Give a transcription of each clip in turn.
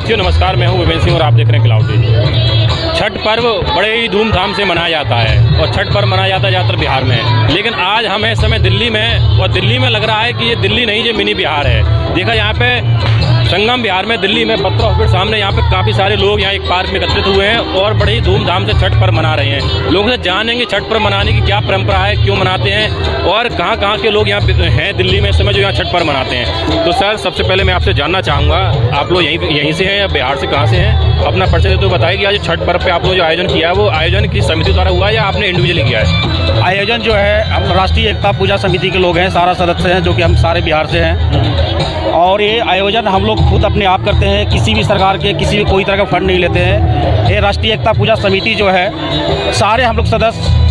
साथियों नमस्कार, मैं हूं विवेक सिंह और आप देख रहे हैं क्लाउड टीवी। छठ पर्व बड़े ही धूमधाम से मनाया जाता है और छठ पर्व मनाया जाता है ज़्यादातर बिहार में, लेकिन आज हम इस समय दिल्ली में और दिल्ली में लग रहा है कि ये दिल्ली नहीं, ये मिनी बिहार है। देखा यहाँ पे संगम बिहार में दिल्ली में बत्रा हॉस्पिटल सामने यहाँ पे काफ़ी सारे लोग यहाँ एक पार्क में एकत्रित हुए हैं और बड़े ही धूमधाम से छठ पर्व मना रहे हैं। लोगों से जानेंगे छठ पर्व मनाने की क्या परंपरा है, क्यों मनाते हैं और कहाँ के लोग यहाँ हैं दिल्ली में इस समय जो यहाँ छठ पर्व मनाते हैं। तो सर सबसे पहले मैं आपसे जानना चाहूँगा, आप लोग यहीं से हैं या बिहार से कहाँ से हैं? अपना परिचय देते हुए बताइए कि आज छठ पर्व पे आप लोग जो आयोजन किया है वो आयोजन की समिति द्वारा हुआ है या आपने इंडिविजुअली किया है? आयोजन जो है हम राष्ट्रीय एकता पूजा समिति के लोग हैं, सारा सदस्य हैं जो कि हम सारे बिहार से हैं। और ये आयोजन हम लोग खुद अपने आप करते हैं, किसी भी सरकार के किसी भी कोई तरह का फंड नहीं लेते हैं। ये राष्ट्रीय एकता पूजा समिति जो है सारे हम लोग सदस्य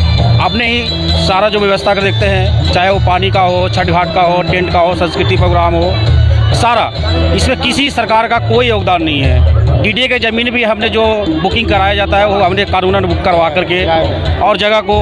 अपने ही सारा जो व्यवस्था कर देखते हैं, चाहे वो पानी का हो, छठ घाट का हो, टेंट का हो, संस्कृति प्रोग्राम हो, सारा इसमें किसी सरकार का कोई योगदान नहीं है। डीडीए के ज़मीन भी हमने जो बुकिंग कराया जाता है वो हमने कानूनन बुक करवा करके और जगह को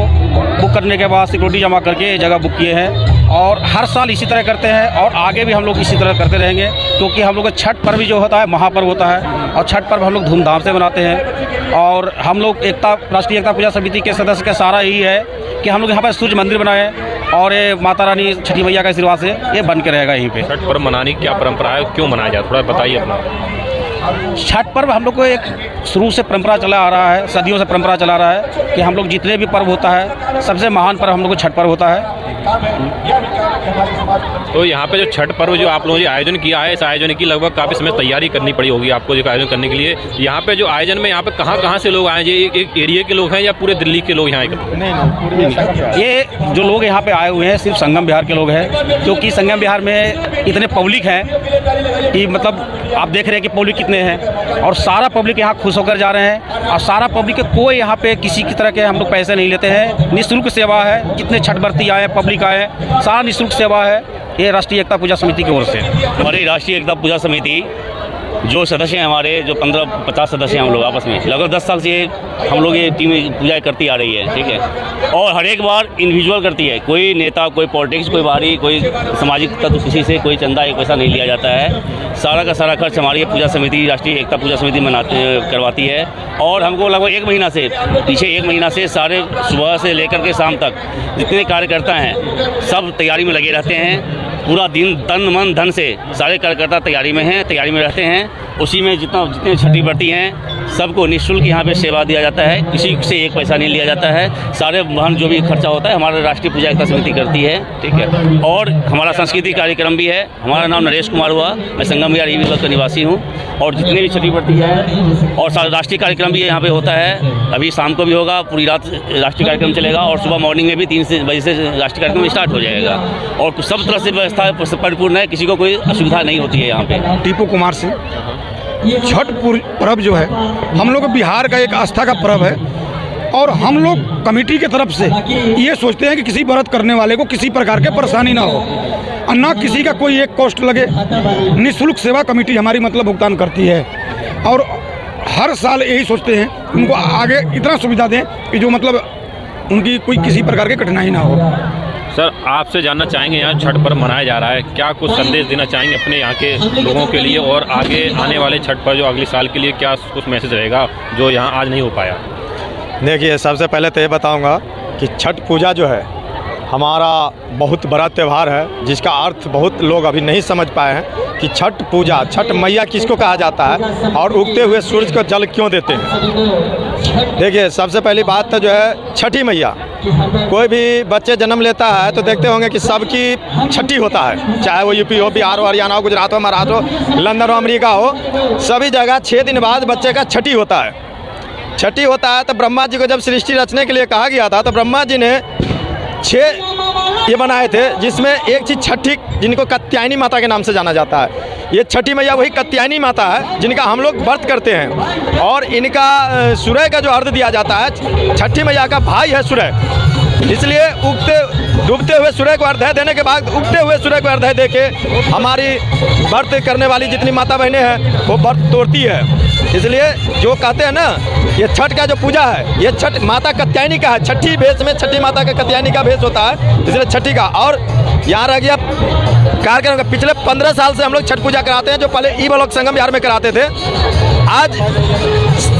बुक करने के बाद सिक्योरिटी जमा करके जगह बुक किए हैं और हर साल इसी तरह करते हैं और आगे भी हम लोग इसी तरह करते रहेंगे, क्योंकि हम लोग का छठ पर्व जो होता है महापर्व होता है और छठ पर्व हम लोग धूमधाम से मनाते हैं। और हम लोग राष्ट्रीय एकता पूजा समिति के सदस्य का सारा यही है कि हम लोग यहाँ पर सूर्य मंदिर बनाए और ये माता रानी छठी मैया के आशीर्वाद से ये बन के रहेगा यहीं पे। छठ पर्व मनाने की क्या परंपरा है, क्यों मनाया जाता है, थोड़ा बताइए अपना। छठ पर्व हम लोग को एक शुरू से परंपरा चला आ रहा है, सदियों से परंपरा चला रहा है कि हम लोग जितने भी पर्व होता है सबसे महान पर्व हम लोग को छठ पर्व होता है। तो यहाँ पे जो छठ पर्व जो आप लोगों ने आयोजन किया है, इस आयोजन की लगभग काफ़ी समय तैयारी करनी पड़ी होगी आपको जो आयोजन करने के लिए। यहाँ पे जो आयोजन में यहाँ पे कहाँ से लोग आए, ये एक एरिया के लोग हैं या पूरे दिल्ली के लोग यहाँ आए? ये जो लोग यहाँ पे आए हुए हैं सिर्फ संगम बिहार के लोग हैं, क्योंकि संगम बिहार में इतने पब्लिक हैं कि मतलब आप देख रहे हैं कि पब्लिक कितने हैं और सारा पब्लिक यहाँ खुश होकर जा रहे हैं और सारा पब्लिक के कोई यहाँ पे किसी की तरह के हम लोग पैसे नहीं लेते हैं, निःशुल्क सेवा है। जितने छठ व्रती आए, पब्लिक आए, सारा निःशुल्क सेवा है। ये राष्ट्रीय एकता पूजा समिति की ओर से। हमारी राष्ट्रीय एकता पूजा समिति जो सदस्य हैं हमारे जो 15-50 सदस्य हैं हम लोग आपस में लगभग 10 साल से हम लोग ये टीम पूजा करती आ रही है, ठीक है। और हर एक बार इंडिविजुअल करती है, कोई नेता, कोई पॉलिटिक्स, कोई बाहरी, कोई सामाजिक तत्व, किसी से कोई चंदा एक पैसा नहीं लिया जाता है। सारा का सारा खर्च हमारी पूजा समिति, राष्ट्रीय एकता पूजा समिति करवाती है। और हमको लगभग 1 महीना से पीछे 1 महीना से सारे सुबह से लेकर के शाम तक जितने कार्यकर्ता हैं सब तैयारी में लगे रहते हैं। पूरा दिन तन मन धन से सारे कार्यकर्ता तैयारी में हैं, तैयारी में रहते हैं। उसी में जितने छठी व्रती हैं सबको निःशुल्क यहाँ पे सेवा दिया जाता है, किसी से एक पैसा नहीं लिया जाता है। सारे वाहन जो भी खर्चा होता है हमारा राष्ट्रीय पूजा एकता समिति करती है, ठीक है। और हमारा सांस्कृतिक कार्यक्रम भी है। हमारा नाम नरेश कुमार हुआ, मैं संगम बिहार ईवी का निवासी हूँ। और जितने भी छठी व्रती हैं और सारा राष्ट्रीय कार्यक्रम भी यहाँ पे होता है। अभी शाम को भी होगा, पूरी रात राष्ट्रीय कार्यक्रम चलेगा और सुबह मॉर्निंग में भी 3 बजे से राष्ट्रीय कार्यक्रम स्टार्ट हो जाएगा। और सब तरह से व्यवस्था परिपूर्ण है, किसी को कोई असुविधा नहीं होती है यहाँ पे। टीपू कुमार से छठ पर्व जो है हम लोग बिहार का एक आस्था का पर्व है और हम लोग कमेटी के तरफ से ये सोचते हैं कि किसी व्रत करने वाले को किसी प्रकार के परेशानी ना हो और ना किसी का कोई एक कॉस्ट लगे। निःशुल्क सेवा कमेटी हमारी मतलब भुगतान करती है और हर साल यही सोचते हैं उनको आगे इतना सुविधा दें कि जो मतलब उनकी कोई किसी प्रकार की कठिनाई ना हो। सर आपसे जानना चाहेंगे, यहाँ छठ पर्व मनाया जा रहा है, क्या कुछ संदेश देना चाहेंगे अपने यहाँ के लोगों के लिए और आगे आने वाले छठ पर्व जो अगले साल के लिए क्या कुछ मैसेज रहेगा जो यहाँ आज नहीं हो पाया? देखिए, सबसे पहले तो ये बताऊंगा कि छठ पूजा जो है हमारा बहुत बड़ा त्यौहार है, जिसका अर्थ बहुत लोग अभी नहीं समझ पाए हैं कि छठ पूजा, छठ मैया किसको कहा जाता है और उगते हुए सूरज को जल क्यों देते हैं। देखिए, सबसे पहली बात तो जो है छठी मैया, कोई भी बच्चे जन्म लेता है तो देखते होंगे कि सबकी छठी होता है, चाहे वो यूपी हो, बिहार हो, हरियाणा हो, गुजरात हो, महाराष्ट्र हो, लंदन हो, अमेरिका हो, सभी जगह 6 दिन बाद बच्चे का छठी होता है। छठी होता है तो ब्रह्मा जी को जब सृष्टि रचने के लिए कहा गया था तो ब्रह्मा जी ने 6 ये बनाए थे, जिसमें एक चीज़ छठी, जिनको कात्यायनी माता के नाम से जाना जाता है। ये छठी मैया वही कात्यायनी माता है जिनका हम लोग व्रत करते हैं और इनका सूर्य का जो अर्घ दिया जाता है, छठी मैया का भाई है सूर्य, इसलिए डूबते हुए सूर्य को अर्घ्य देने के बाद उगते हुए सूर्य को अर्घ्य दे के हमारी व्रत करने वाली जितनी माता बहनें हैं वो व्रत तोड़ती है। इसलिए जो कहते हैं ना, ये छठ का जो पूजा है ये छठ माता कात्यायनी का है। छठी भेष में छठी माता का कात्यायनी का भेष होता है, इसलिए छठी का। और यहाँ रह गया कार्यक्रम का, पिछले 15 साल से हम लोग छठ पूजा कराते हैं, जो पहले ई ब्लॉक संगम बिहार में कराते थे। आज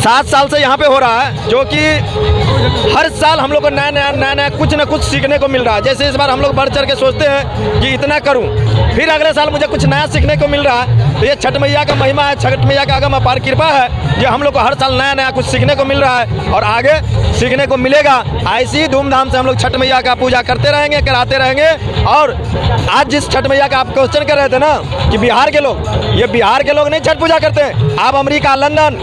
7 साल से यहाँ पे हो रहा है, जो कि हर साल हम लोग को नया कुछ ना कुछ सीखने को मिल रहा है। जैसे इस बार हम लोग बढ़ चढ़ के सोचते हैं कि इतना करूं, फिर अगले साल मुझे कुछ नया सीखने को मिल रहा है। तो ये छठ मैया का महिमा है, छठ मैया का अगम अपार कृपा है, जो हम लोग को हर साल नया कुछ सीखने को मिल रहा है और आगे सीखने को मिलेगा। ऐसी ही धूमधाम से हम लोग छठ मैया का पूजा करते रहेंगे, कराते रहेंगे। और आज जिस छठ मैया का आप क्वेश्चन कर रहे थे ना कि बिहार के लोग, ये बिहार के लोग नहीं छठ पूजा करते हैं। आप अमेरिका, लंदन,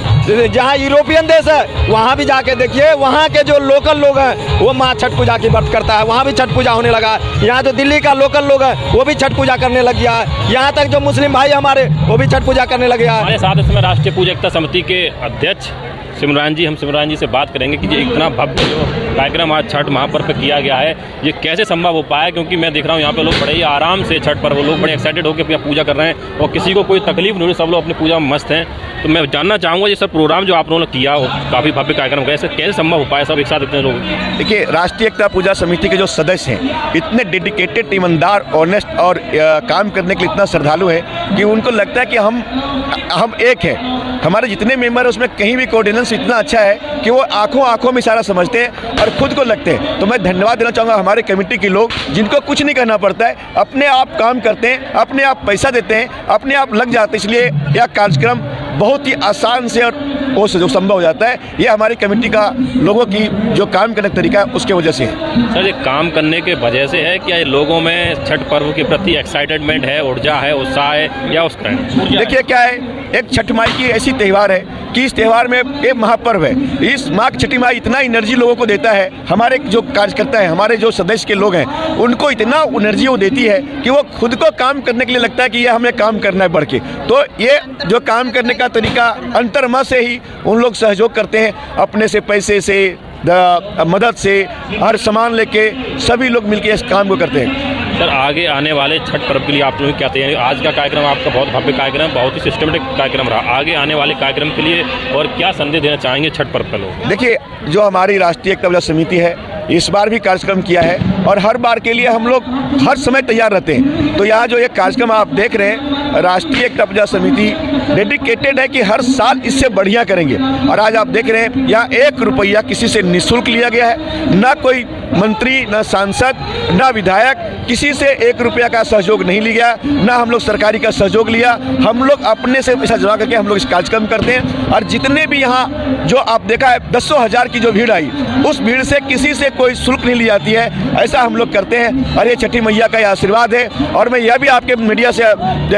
जहाँ यूरोपियन देश है वहाँ भी जाके देखिए, वहाँ के जो लोकल लोग हैं वो माँ छठ पूजा की व्रत करता है, वहाँ भी छठ पूजा होने लगा है। यहाँ जो दिल्ली का लोकल लोग है वो भी छठ पूजा करने लग गया है। यहाँ तक जो मुस्लिम भाई हमारे वो भी छठ पूजा करने लगे हैं। हमारे साथ इसमें राष्ट्रीय पूजा एकता समिति के अध्यक्ष सिमरान जी, हम सिमरान जी से बात करेंगे कि ये इतना भव्य जो कार्यक्रम आज छठ महापर्व पे किया गया है, ये कैसे संभव हो पाया। क्योंकि मैं देख रहा हूँ यहाँ पे लोग बड़े ही आराम से छठ पर्व, लोग बड़े एक्साइटेड होकर अपनी पूजा कर रहे हैं और किसी को कोई तकलीफ नहीं, सब लोग अपनी पूजा में मस्त हैं। तो मैं जानना चाहूँगा ये सब प्रोग्राम जो आप लोगों ने किया हो, काफ़ी भव्य कार्यक्रम कैसे संभव हो पाया, सब एक साथ इतने लोग। देखिए, राष्ट्रीय एकता पूजा समिति के जो सदस्य हैं इतने डेडिकेटेड, ईमानदार, ऑनेस्ट और काम करने के लिए इतना श्रद्धालु है कि उनको लगता है कि हम एक हैं। हमारे जितने मेंबर हैं उसमें कहीं भी कोऑर्डिनेशन इतना अच्छा है कि वो आंखों में सारा समझते हैं और खुद को लगते हैं। तो मैं धन्यवाद देना चाहूँगा हमारे कमेटी के लोग, जिनको कुछ नहीं करना पड़ता है, अपने आप काम करते हैं, अपने आप पैसा देते हैं, अपने आप लग जाते हैं। इसलिए यह कार्यक्रम बहुत ही आसान से और वो जो संभव हो जाता है, ये हमारी कमेटी का लोगों की जो काम करने का तरीका है उसके वजह से है। सर, ये काम करने के वजह से है कि लोगों में छठ पर्व के प्रति एक्साइटेडमेंट है, ऊर्जा है, उत्साह है, या उसका है? देखिए क्या है, एक छठ माई की ऐसी त्यौहार है कि इस त्यौहार में एक महापर्व है। इस माँ छठी माई इतना एनर्जी लोगों को देता है, हमारे जो कार्यकर्ता है, हमारे जो सदस्य के लोग हैं, उनको इतना एनर्जी वो देती है कि वो खुद को काम करने के लिए लगता है कि ये हमें काम करना है बढ़ के। तो ये जो काम करने का तरीका अंतर्मन से ही उन लोग सहयोग करते हैं, अपने से, पैसे से, मदद से, हर सामान लेके सभी लोग मिलकर इस काम को करते हैं। सर, आगे आने वाले छठ पर्व के लिए आप लोग क्या तैयारी? आज का कार्यक्रम आपका बहुत भव्य कार्यक्रम, बहुत ही सिस्टमेटिक कार्यक्रम रहा। आगे आने वाले कार्यक्रम के लिए और क्या संदेश देना चाहेंगे छठ पर्व पर लोग? देखिए, जो हमारी राष्ट्रीय एकता पूजा समिति है इस बार भी कार्यक्रम किया है और हर बार के लिए हम लोग हर समय तैयार रहते हैं। तो यहाँ जो एक कार्यक्रम आप देख रहे हैं, राष्ट्रीय एकता पूजा समिति डेडिकेटेड है कि हर साल इससे बढ़िया करेंगे। और आज आप देख रहे हैं यहाँ 1 रुपया किसी से निःशुल्क लिया गया है, ना कोई मंत्री, ना सांसद, ना विधायक, किसी से 1 रुपया का सहयोग नहीं लिया, ना हम लोग सरकारी का सहयोग लिया। हम लोग अपने से पैसा जमा करके हम लोग इस कार्यक्रम करते हैं। और जितने भी यहाँ जो आप देखा है 10,000 की जो भीड़ आई, उस भीड़ से किसी से कोई शुल्क नहीं ली जाती है, ऐसा हम लोग करते हैं। और ये छठी मैया का आशीर्वाद है। और मैं यह भी आपके मीडिया से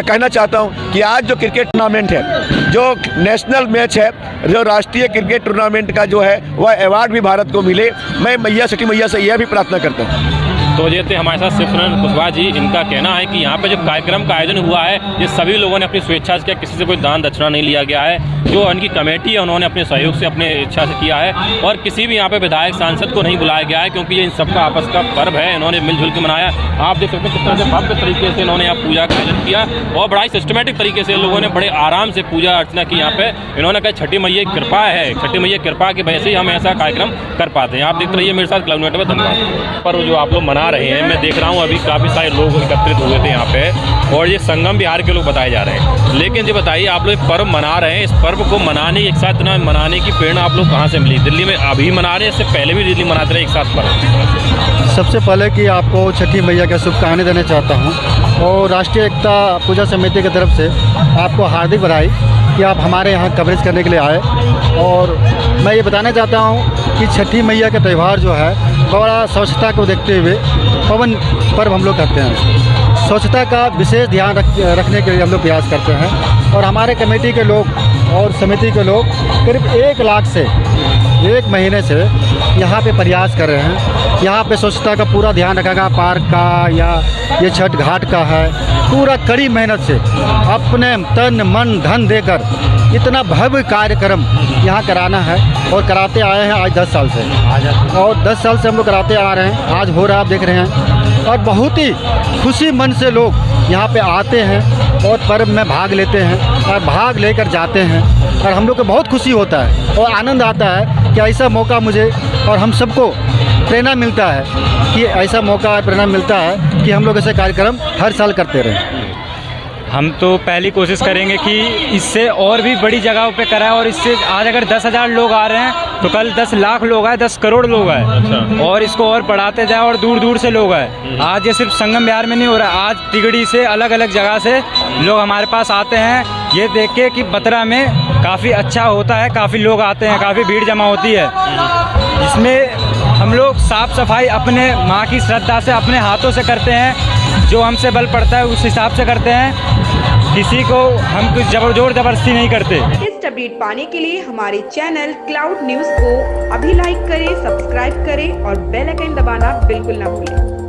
कहना चाहता हूँ कि आज जो क्रिकेट टूर्नामेंट है, जो नेशनल मैच है, जो राष्ट्रीय क्रिकेट टूर्नामेंट का जो है वह अवार्ड भी भारत को मिले। मैं मैया, छठी मैया से यह भी प्रार्थना करता हूँ। तो ये थे हमारे साथ सिमरन कुशवाहा जी। इनका कहना है कि यहाँ पे जो कार्यक्रम का आयोजन हुआ है ये सभी लोगों ने अपनी स्वेच्छा से किया, किसी से कोई दान दक्षिणा नहीं लिया गया है। जो इनकी कमेटी है उन्होंने अपने सहयोग से, अपने इच्छा से किया है और किसी भी यहाँ पे विधायक, सांसद को नहीं बुलाया गया है, क्योंकि ये इन सबका आपस का पर्व है। इन्होंने मिलजुल के मनाया। आप देख सकते हैं किस तरह से भव्य तरीके से इन्होंने यहाँ पूजा का आयोजन किया और बड़ा ही सिस्टमेटिक तरीके से लोगों ने बड़े आराम से पूजा अर्चना की यहाँ पे। इन्होंने कहा छठी मैया की कृपा है, छठी मैया की कृपा की वजह से ही हम ऐसा कार्यक्रम कर पाते हैं। आप देखते रहिए मेरे साथ क्लाउड नेटवर्क। धन्यवाद। पर्व जो आप लोग मना रहे हैं, मैं देख रहा हूँ अभी काफ़ी सारे लोग एकत्रित हुए थे यहाँ पे और ये संगम बिहार के लोग बताए जा रहे हैं। लेकिन ये बताइए, आप लोग पर्व मना रहे हैं, इस पर्व को मनाने, एक साथ इतना मनाने की प्रेरणा आप लोग कहाँ से मिली? दिल्ली में अभी मना रहे हैं, इससे पहले भी दिल्ली मनाते रहे एक साथ पर्व? सबसे पहले कि आपको छठी मैया की शुभकामनाएं देना चाहता हूँ और राष्ट्रीय एकता पूजा समिति की तरफ से आपको हार्दिक बधाई कि आप हमारे यहाँ कवरेज करने के लिए आए। और मैं ये बताना चाहता हूँ कि छठी मैया का त्यौहार जो है बड़ा स्वच्छता को देखते हुए पवन पर्व हम लोग करते हैं। स्वच्छता का विशेष ध्यान रखने के लिए हम लोग प्रयास करते हैं और हमारे कमेटी के लोग और समिति के लोग करीब 1 लाख से 1 महीने से यहाँ पे प्रयास कर रहे हैं। यहाँ पे स्वच्छता का पूरा ध्यान रखा गया, पार्क का या ये छठ घाट का है, पूरा कड़ी मेहनत से अपने तन मन धन देकर इतना भव्य कार्यक्रम यहाँ कराना है और कराते आए हैं आज 10 साल से। और 10 साल से हम लोग कराते आ रहे हैं, आज हो रहा है, आप देख रहे हैं। और बहुत ही खुशी मन से लोग यहाँ पे आते हैं और पर्व में भाग लेते हैं और भाग लेकर जाते हैं, और हम लोग को बहुत खुशी होता है और आनंद आता है कि ऐसा मौका मुझे और हम सबको प्रेरणा मिलता है कि ऐसा मौका प्रेरणा मिलता है कि हम लोग ऐसे कार्यक्रम हर साल करते रहें। हम तो पहली कोशिश करेंगे कि इससे और भी बड़ी जगहों पे कराएं, और इससे आज अगर 10,000 लोग आ रहे हैं तो कल 10 लाख लोग आए, 10 करोड़ लोग आए। अच्छा। और इसको और बढ़ाते जाए और दूर दूर से लोग आए। आज ये सिर्फ संगम विहार में नहीं हो रहा, आज तिगड़ी से अलग अलग जगह से लोग हमारे पास आते हैं ये देख के कि बतरा में काफ़ी अच्छा होता है, काफ़ी लोग आते हैं, काफ़ी भीड़ जमा होती है। इसमें हम लोग साफ़ सफाई अपने माँ की श्रद्धा से अपने हाथों से करते हैं, जो हमसे बल पड़ता है उस हिसाब से करते हैं, किसी को हम कुछ जोर जबरदस्ती नहीं करते। लेटेस्ट अपडेट पाने के लिए हमारे चैनल क्लाउड न्यूज़ को अभी लाइक करें, सब्सक्राइब करें और बेल आइकन दबाना बिल्कुल ना भूलें।